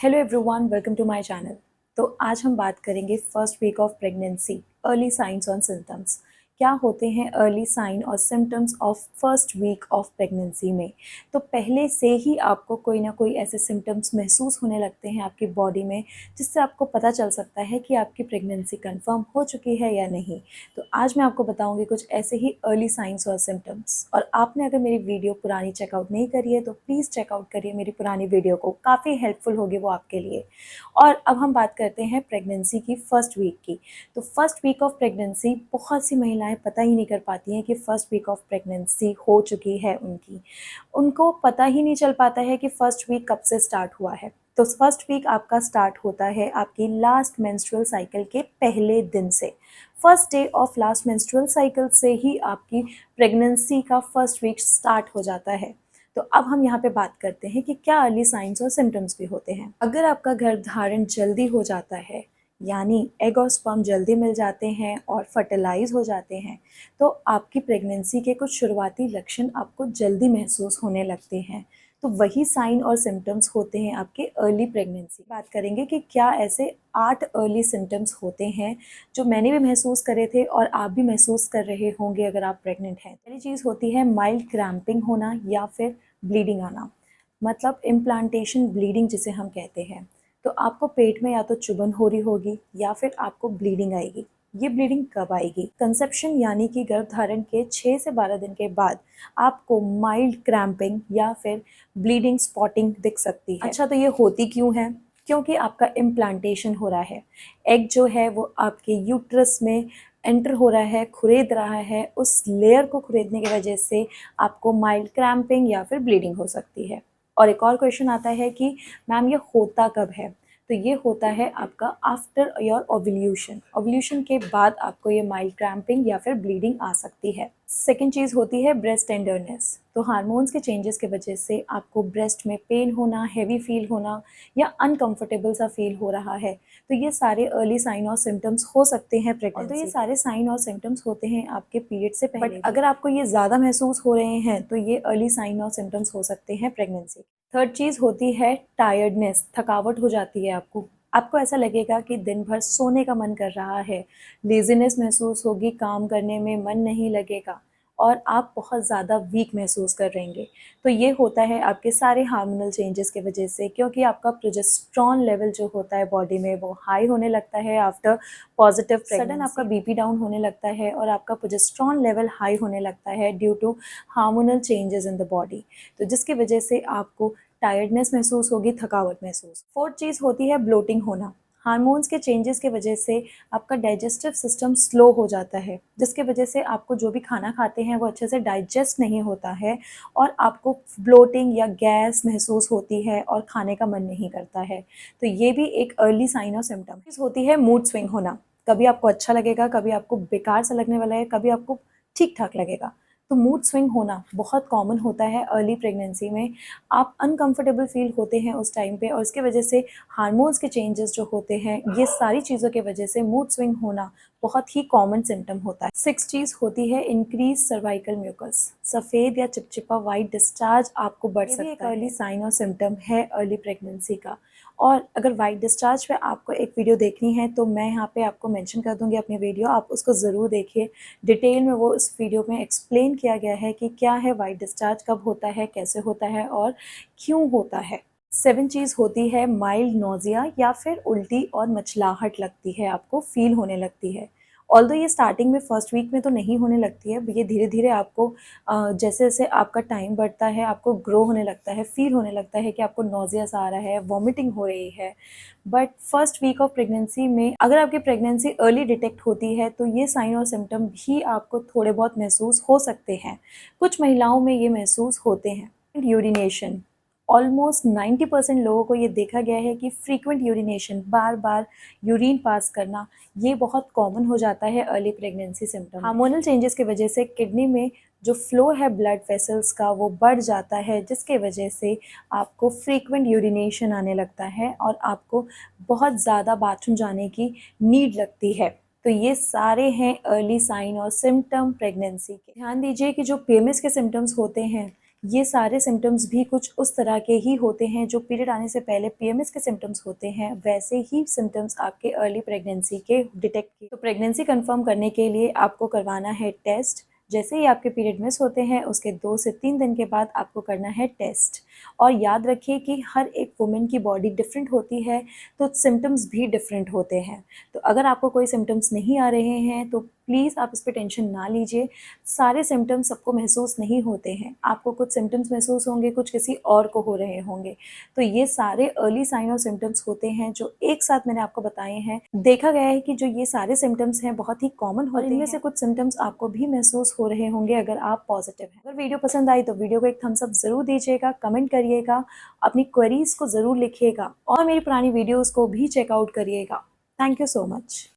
Hello everyone, welcome to my channel. तो आज हम बात करेंगे first week of pregnancy, early signs और सिम्टम्स। क्या होते हैं अर्ली साइन और symptoms of first week of pregnancy में। तो पहले से ही आपको कोई ना कोई ऐसे सिम्टम्स महसूस होने लगते हैं आपकी बॉडी में, जिससे आपको पता चल सकता है कि आपकी प्रेगनेंसी कंफर्म हो चुकी है या नहीं। तो आज मैं आपको बताऊंगी कुछ ऐसे ही अर्ली साइंस और सिम्टम्स। और आपने अगर मेरी वीडियो पुरानी चेकआउट नहीं करी है तो प्लीज़ चेकआउट करिए मेरी पुरानी वीडियो को, काफ़ी हेल्पफुल होगी वो आपके लिए। और अब हम बात करते हैं प्रेगनेंसी की फर्स्ट वीक की। तो फर्स्ट वीक ऑफ प्रेगनेंसी बहुत सी महिलाएं पता ही नहीं कर पाती हैं कि फर्स्ट वीक ऑफ प्रेगनेंसी हो चुकी है उनकी। उनको पता ही नहीं चल पाता है कि फर्स्ट वीक कब से स्टार्ट हुआ है। तो फर्स्ट वीक आपका स्टार्ट होता है आपकी लास्ट मेंस्ट्रुअल साइकिल के पहले दिन से। First day of last menstrual cycle से ही आपकी प्रेगनेंसी का फर्स्ट वीक स्टार्ट हो जाता है। तो अब हम यहाँ पे बात करते हैं कि क्या अर्ली साइंस और सिम्टम्स भी होते हैं। अगर आपका गर्भधारण जल्दी हो जाता है, यानी एग और स्पर्म जल्दी मिल जाते हैं और फर्टिलाइज हो जाते हैं, तो आपकी प्रेगनेंसी के कुछ शुरुआती लक्षण आपको जल्दी महसूस होने लगते हैं। तो वही साइन और सिम्टम्स होते हैं आपके अर्ली प्रेगनेंसी। बात करेंगे कि क्या ऐसे 8 अर्ली सिम्टम्स होते हैं जो मैंने भी महसूस करे थे और आप भी महसूस कर रहे होंगे अगर आप प्रेग्नेंट हैं। पहली चीज़ होती है माइल्ड क्रैम्पिंग होना या फिर ब्लीडिंग आना, मतलब इम्प्लांटेशन ब्लीडिंग जिसे हम कहते हैं। तो आपको पेट में या तो चुभन हो रही होगी या फिर आपको ब्लीडिंग आएगी। ये ब्लीडिंग कब आएगी? कंसेप्शन यानी कि गर्भधारण के 6 से 12 दिन के बाद आपको माइल्ड क्रैम्पिंग या फिर ब्लीडिंग स्पॉटिंग दिख सकती है। अच्छा, तो ये होती क्यों है? क्योंकि आपका इम्प्लांटेशन हो रहा है। एग जो है वो आपके यूट्रस में एंटर हो रहा है, खुरेद रहा है। उस लेयर को खुरेदने की वजह से आपको माइल्ड क्रैम्पिंग या फिर ब्लीडिंग हो सकती है। और एक और क्वेश्चन आता है कि मैम ये होता कब है? तो ये होता है आपका आफ्टर योर ओव्यूलेशन। ओव्यूलेशन के बाद आपको ये माइल्ड क्रैम्पिंग या फिर ब्लीडिंग आ सकती है। सेकेंड चीज़ होती है ब्रेस्ट टेंडरनेस। तो हार्मोन्स के चेंजेस की वजह से आपको ब्रेस्ट में पेन होना, हैवी फील होना या अनकंफर्टेबल सा फील हो रहा है। तो ये सारे अर्ली साइन और सिम्टम्स हो सकते हैं प्रेगनेंसी। तो ये सारे साइन और सिम्टम्स होते हैं आपके पीरियड से पहले। बट अगर आपको ये ज़्यादा महसूस हो रहे हैं तो ये अर्ली साइन और सिम्टम्स हो सकते हैं प्रेगनेंसी। थर्ड चीज़ होती है टायर्डनेस, थकावट हो जाती है आपको। आपको ऐसा लगेगा कि दिन भर सोने का मन कर रहा है, लेज़ीनेस महसूस होगी, काम करने में मन नहीं लगेगा और आप बहुत ज़्यादा वीक महसूस कर रहेंगे। तो ये होता है आपके सारे हार्मोनल चेंजेस की वजह से, क्योंकि आपका प्रोजेस्टेरॉन लेवल जो होता है बॉडी में वो हाई होने लगता है आफ्टर पॉजिटिव प्रेगनेंसी। सडन आपका बीपी डाउन होने लगता है और आपका प्रोजेस्टेरॉन लेवल हाई होने लगता है due to hormonal changes in the body. तो जिसकी वजह से आपको टायर्डनेस महसूस होगी, थकावट महसूस। फोर्थ चीज़ होती है ब्लोटिंग होना। हार्मोन्स के चेंजेस के वजह से आपका डाइजेस्टिव सिस्टम स्लो हो जाता है, जिसके वजह से आपको जो भी खाना खाते हैं वो अच्छे से डाइजेस्ट नहीं होता है और आपको ब्लोटिंग या गैस महसूस होती है और खाने का मन नहीं करता है। तो ये भी एक अर्ली साइन और सिम्टम होती है मूड स्विंग होना। कभी आपको अच्छा लगेगा, कभी आपको बेकार सा लगने वाला है, कभी आपको ठीक ठाक लगेगा। तो मूड स्विंग होना बहुत कॉमन होता है अर्ली प्रेगनेंसी में। आप अनकंफर्टेबल फील होते हैं उस टाइम पे और इसके वजह से हार्मोन्स के चेंजेस जो होते हैं, ये सारी चीज़ों की वजह से मूड स्विंग होना बहुत ही कॉमन सिम्टम होता है। सिक्स चीज़ होती है इंक्रीज सर्वाइकल म्यूकस। सफ़ेद या चिपचिपा वाइट डिस्चार्ज आपको बढ़ सकता है। ये भी एक अर्ली साइन और सिम्टम है अर्ली प्रेगनेंसी का। और अगर वाइट डिस्चार्ज पे आपको एक वीडियो देखनी है तो मैं यहाँ पे आपको मेंशन कर दूँगी अपनी वीडियो, आप उसको ज़रूर देखिए। डिटेल में वो इस वीडियो में एक्सप्लेन किया गया है कि क्या है वाइट डिस्चार्ज, कब होता है, कैसे होता है और क्यों होता है। सेवन चीज़ होती है माइल्ड नोज़िया या फिर उल्टी और मचलाहट लगती है, आपको फील होने लगती है। ऑल्दो ये स्टार्टिंग में फर्स्ट वीक में तो नहीं होने लगती है, ये धीरे धीरे आपको जैसे जैसे आपका टाइम बढ़ता है आपको ग्रो होने लगता है, फील होने लगता है कि आपको नोज़ियास आ रहा है, वॉमिटिंग हो रही है। But first week of pregnancy में अगर आपकी प्रेगनेंसी अर्ली डिटेक्ट होती है तो ये साइन और सिम्टम भी आपको थोड़े बहुत महसूस हो सकते हैं। कुछ महिलाओं में ये महसूस होते हैं। यूरिनेशन, ऑलमोस्ट 90% लोगों को ये देखा गया है कि फ्रीक्वेंट यूरिनेशन, बार बार यूरिन पास करना, ये बहुत कॉमन हो जाता है early pregnancy symptom. Hormonal changes की वजह से किडनी में जो फ्लो है ब्लड वेसल्स का वो बढ़ जाता है, जिसके वजह से आपको फ्रीक्वेंट यूरिनेशन आने लगता है और आपको बहुत ज़्यादा बाथरूम जाने की नीड लगती है। तो ये सारे हैं अर्ली साइन और सिम्टम प्रेगनेंसी के। ध्यान दीजिए कि जो पीएमएस के सिम्टम्स होते हैं ये सारे सिम्टम्स भी कुछ उस तरह के ही होते हैं जो पीरियड आने से पहले पीएमएस के सिम्टम्स होते हैं, वैसे ही सिम्टम्स आपके अर्ली प्रेगनेंसी के डिटेक्ट किए। तो प्रेगनेंसी कंफर्म करने के लिए आपको करवाना है टेस्ट। जैसे ही आपके पीरियड मिस होते हैं उसके 2 से 3 दिन के बाद आपको करना है टेस्ट। और याद रखिए कि हर एक वुमेन की बॉडी डिफरेंट होती है, तो सिम्टम्स भी डिफरेंट होते हैं। तो अगर आपको कोई सिम्टम्स नहीं आ रहे हैं तो प्लीज़ आप इस पे टेंशन ना लीजिए। सारे सिम्टम्स सबको महसूस नहीं होते हैं। आपको कुछ सिम्टम्स महसूस होंगे, कुछ किसी और को हो रहे होंगे। तो ये सारे अर्ली साइन और सिम्टम्स होते हैं जो एक साथ मैंने आपको बताए हैं। देखा गया है कि जो ये सारे सिम्टम्स हैं बहुत ही कॉमन होते हैं। इनमें से कुछ सिम्टम्स आपको भी महसूस हो रहे होंगे अगर आप पॉजिटिव हैं। अगर वीडियो पसंद आई तो वीडियो को एक थम्स अप ज़रूर दीजिएगा, कमेंट करिएगा, अपनी क्वेरीज़ को ज़रूर लिखिएगा और मेरी पुरानी वीडियोज़ को भी चेकआउट करिएगा। Thank you so much.